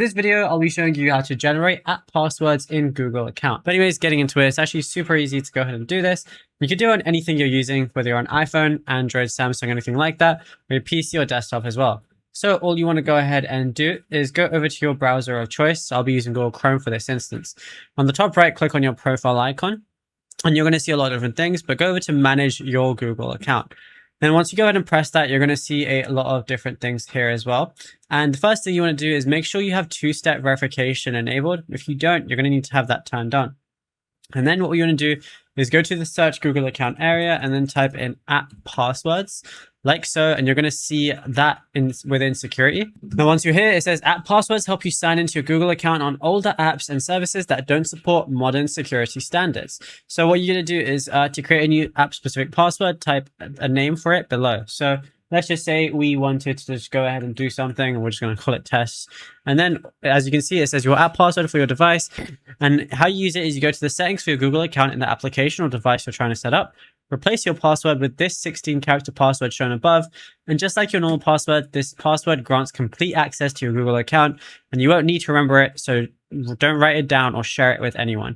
this video, I'll be showing you how to generate app passwords in Google account. But anyways, getting into it, it's actually super easy to go ahead and do this. You can do it on anything you're using, whether you're on iPhone, Android, Samsung, anything like that, or your PC or desktop as well. So all you want to go ahead and do is go over to your browser of choice. So I'll be using Google Chrome for this instance. On the top right, click on your profile icon, and you're going to see a lot of different things, but go over to manage your Google account. Then once you go ahead and press that, you're going to see a lot of different things here as well. And the first thing you want to do is make sure you have two-step verification enabled. If you don't, you're going to need to have that turned on. And then what we want to do is go to the search Google account area and then type in app passwords like so, and you're going to see that within security. Now, once you're here, it says app passwords help you sign into your Google account on older apps and services that don't support modern security standards. So what you're going to do is to create a new app specific password, type a name for it below. So let's just say we wanted to just go ahead and do something, and we're just going to call it tests. And then as you can see, it says your app password for your device. And how you use it is you go to the settings for your Google account in the application or device you're trying to set up. Replace your password with this 16-character password shown above. And just like your normal password, this password grants complete access to your Google account, and you won't need to remember it. So don't write it down or share it with anyone.